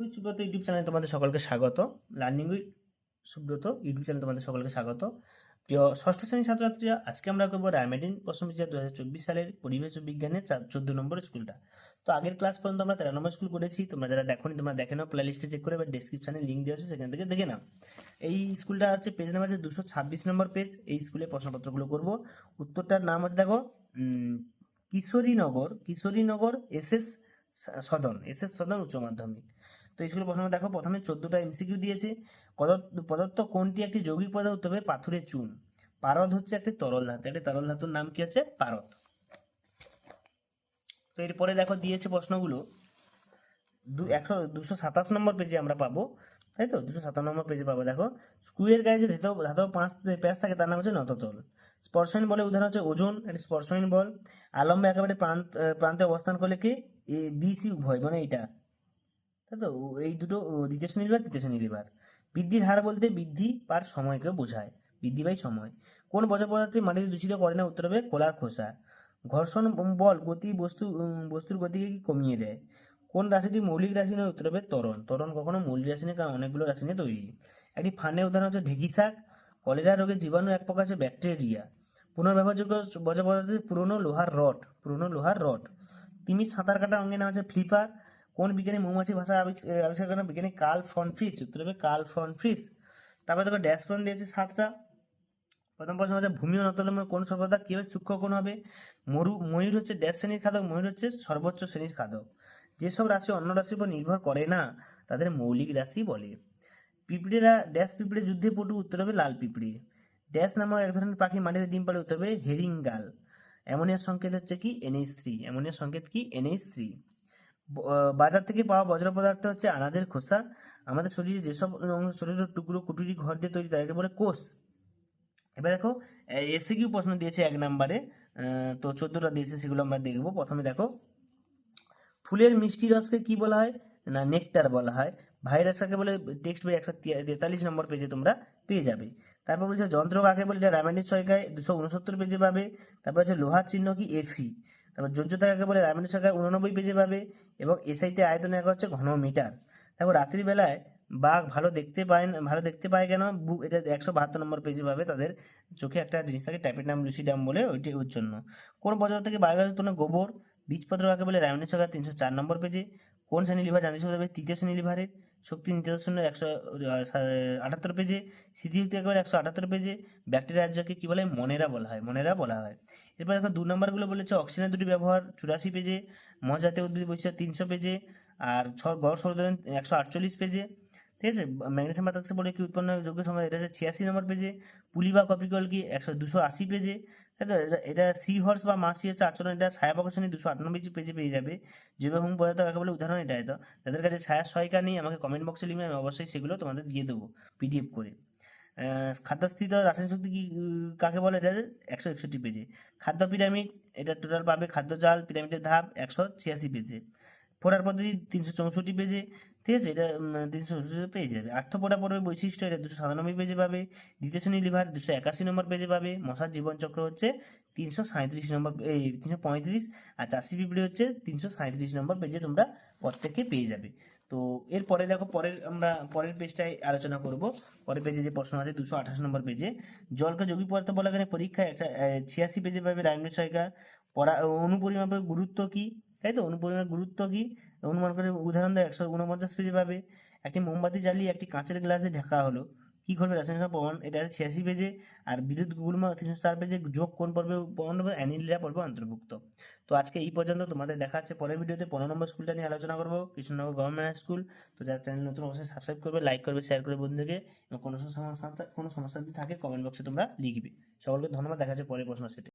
Subrata YouTube চ্যানেলে তোমাদের সকলকে স্বাগত। লার্নিং উইথ সুব্রত ইউটিউব চ্যানেলে তোমাদের সকলকে স্বাগত। প্রিয় ষষ্ঠ শ্রেণীর ছাত্রছাত্রীরা, আজকে আমরা করবো রায়মার্টিন প্রশ্নবিচিত্রা 2024 সালের পরিবেশ ও বিজ্ঞানের 14 নম্বর স্কুলটা। তো আগের ক্লাস পর্যন্ত আমরা 13 নম্বর স্কুল করেছি। তোমরা যারা দেখোনি তোমরা দেখে নাও, প্লে লিস্টে চেক করে বা ডেসক্রিপশনে লিঙ্ক দেওয়া আছে সেখান থেকে দেখে নাও। এই স্কুলটা হচ্ছে পেজ নাম্বার আছে 226 নম্বর পেজ। এই স্কুলে প্রশ্নপত্রগুলো করবো। উত্তরটার নাম হচ্ছে দেখো কিশোরীনগর এস এস সদন উচ্চ মাধ্যমিক। তো স্কুলে প্রথমে দেখো, প্রথমে 14টা এমসিকিউ দিয়েছে। পদার্থ কোনটি একটি যৌগিক পদার্থ? উত্তর হবে পাথুরে চুন। পারদ হচ্ছে একটি তরল ধাতু। একটি তরল ধাতুর নাম কি হচ্ছে? পারদ। তো এরপরে দেখো দিয়েছে প্রশ্নগুলো 227 নম্বর পেজে আমরা পাবো, তাই তো 257 নম্বর পেজে পাবো। দেখো, স্ক্রুয়ের গায়ে যে ধাতব 5 প্যাঁচ থাকে তার নাম হচ্ছে নততল। স্পর্শহীন বলে উদাহরণ হচ্ছে ওজন, এটা স্পর্শহীন বল। আলম্বে একেবারে প্রান্তে অবস্থান করলে কি এ বি সি উভয়, মানে এইটা, তাই তো এই দুটো দ্বিতীয় শ্রেণীর লিভার তৃতীয় শ্রেণীর লিভার। বৃদ্ধির হার বলতে বৃদ্ধি পার সময়কে বোঝায়, বৃদ্ধি বাই সময়। কোন বজ্র পদার্থটি মাটিতে দূষিত করে না? উত্তর হবে কলার খোসা। ঘর্ষণ বল বস্তুর গতিকে কি কমিয়ে দেয়? কোন রাশিটি মৌলিক রাশি নয়? উত্তর হবে ত্বরণ। ত্বরণ কখনো মৌলিক রাশি নয়, কারণ অনেকগুলো রাশি নিয়ে তৈরি। একটি ফানের উদাহরণ হচ্ছে ঢেঁকি শাক। কলেরা রোগের জীবাণু এক প্রকার হচ্ছে ব্যাকটেরিয়া। পুনর্ব্যবহারযোগ্য বজ্র পদার্থটি পুরনো লোহার রড। তিমি সাঁতার কাটা অঙ্গের নাম হচ্ছে ফ্লিপার। কোন বিজ্ঞানী মৌমাছি ভাষা আবিষ্কার করেন? বিজ্ঞানী কার্ল ফন ফ্রিস। উত্তর হবে কার্ল ফন ফ্রিস। তারপরে দেখো ড্যাশ প্রশ্ন দিয়েছে 7টা। প্রথম প্রশ্ন হচ্ছে ভূমি ও নতলম্ব কোন সভ্যতা কিভাবে সূক্ষ্ম কোণ হবে? ময়ূর হচ্ছে ড্যাশ শ্রেণীর খাদক। ময়ূর হচ্ছে সর্বোচ্চ শ্রেণীর খাদক। যেসব রাশি অন্য রাশির উপর নির্ভর করে না তাদের মৌলিক রাশি বলে। পিঁপড়েরা ড্যাশ পিঁপড়ে যুদ্ধে পটু। উত্তর হবে লাল পিঁপড়ে। ড্যাশ নামক এক ধরনের পাখি মাটিতে ডিম পাড়ে। উত্তর হবে হেরিঙ্গাল। অ্যামোনিয়ার সংকেত হচ্ছে কি? NH3। অ্যামোনিয়ার সংকেত কি? NH3। বাজার থেকে পাওয়া বজ্র পদার্থ হচ্ছে আনাজের খোসা। আমাদের শরীরে যেসব ছোট ছোট টুকরো কুটুরি ঘর দিয়ে তৈরি তাদেরকে বলে কোষ। এবার দেখো, এসিকিউ প্রশ্ন দিয়েছে 1 নম্বরে। তো 14টা দিয়েছে, সেগুলো আমরা দেখবো। প্রথমে দেখো, ফুলের মিষ্টি রসকে কি বলা হয়? না, নেকটার বলা হয়। ভাইরাস কাকে বলে? টেক্সট বই 143 নম্বর পেজে তোমরা পেয়ে যাবে। তারপর বলছে যন্ত্র কাকে বলে? এটা রামায়ণের সহায়িকায় 269 পেজে পাবে। তারপর হচ্ছে লোহার চিহ্ন কি? Fe। তারপর যোজ্যতা কাকে বলে? রামায়ণের সহায়িকায় 89 পেজে পাবে। এবং এসআইতে আয়তন একক হচ্ছে ঘনমিটার। দেখো, রাত্রি বেলায় বাঘ ভালো দেখতে পায় কেন? এটা 172 নম্বর পেজে পাবে। তাদের চোখে একটা জিনিস থাকে, টাইপের নাম লুসিডাম বলে, ওইটি ওর জন্য। কোন বছর থেকে বায়োগ্যাস উৎপন্ন? গোবর। বীজপত্র কাকে বলে? রামায়ণের সহায়িকা 304 নম্বর পেজে। কোন শ্রেণী লিভার জানতে হবে? তৃতীয় শ্রেণী লিভারের। শক্তি নির্দেশন 178 পেজে। স্মৃতিশক্তি একেবারে 178 পেজে। ব্যাকটেরিয়া রাজ্যকে কি বলে? মনেরা বলা হয়। এরপর দেখো 2 নম্বরগুলো বলেছে অক্সিজেনের দুটি ব্যবহার 84 পেজে। মহাজাতীয় উদ্ভিদ বৈশিষ্ট্য 300 পেজে। আর গড় সৌরধন 148 পেজে। ঠিক আছে। ম্যাগনেসিয়াম বাতাসে বলে কি উৎপন্ন যোগ্য সংখ্যা? এটা হচ্ছে 86 নম্বর পেজে। পুলি বা কপিকল কি? 280 পেজে। তাই তো এটা সি হর্স বা মাসি হচ্ছে আচরণ, এটা ছায়া প্রকাশনী 298 পেজে পেয়ে যাবে। জৈবভূমি পদার্থ কাকে বলে? উদাহরণ এটা। এটা যাদের কাছে ছায়ার সহায়িকা নেই আমাকে কমেন্ট বক্সে লিখবে, আমি অবশ্যই সেগুলো তোমাদের দিয়ে দেবো PDF করে। খাদ্যস্থিত রাসায়নিক শক্তি কি কাকে বলে? এটা 161 পেজে। খাদ্য পিরামিড, এটা টোটাল পাবে। খাদ্য জাল, পিরামিডের ধাপ 186 পেজে। ফোড়ার পদ্ধতি 364 পেজে। ঠিক আছে, এটা 364 পেয়ে যাবে। আর্থপোডা পর্বের বৈশিষ্ট্য, এটা 297 পেজে পাবে। দ্বিতীয় শ্রেণী লিভার 281 নম্বর পেজে পাবে। মশার জীবনচক্র হচ্ছে 337 নম্বর, 335। আর চাষি পিঁপড়ে হচ্ছে 337 নম্বর পেজে তোমরা প্রত্যেকে পেয়ে যাবে। তো এরপরে দেখো, আমরা পরের পেজটাই আলোচনা করব। পরের পেজে যে প্রশ্ন আছে 228 নম্বর পেজে, জলকে যৌগিক পদার্থ বলা গেলে পরীক্ষায় একটা 86 পেজে পাবে রাইমের সহায়িকা। অনুপরিমাপের গুরুত্ব কি? তাই তো, অনুপরিমাপের গুরুত্ব কি অনুমান করে উদাহরণ দেয় 149 পেজে পাবে। একটি মোমবাতি জ্বালিয়ে একটি কাঁচের গ্লাসে ঢাকা হলো, কি করবে? রাসায়নিক প্রমাণ, এটা 86 পেজে। আর বিদ্যুৎ গুল্ম 304 পেজে। যোগ কোন পর্বে প্রমাণ হবে? অ্যানিলিয়া পর্বে অন্তর্ভুক্ত। তো আজকে এই পর্যন্ত। তোমাদের দেখা হচ্ছে পরের ভিডিওতে। 15 নম্বর স্কুলটা নিয়ে আলোচনা করবো, কৃষ্ণনগর গভর্নমেন্ট হাই স্কুল। তো যারা চ্যানেল নতুন অবশ্যই সাবস্ক্রাইব করবে, লাইক করবে, শেয়ার করবে বন্ধুদেরকে। এবং কোনো সমস্যা যদি থাকে কমেন্ট বক্সে তোমরা লিখবে। সকলকে ধন্যবাদ। দেখা হচ্ছে পরের প্রশ্ন সেটে।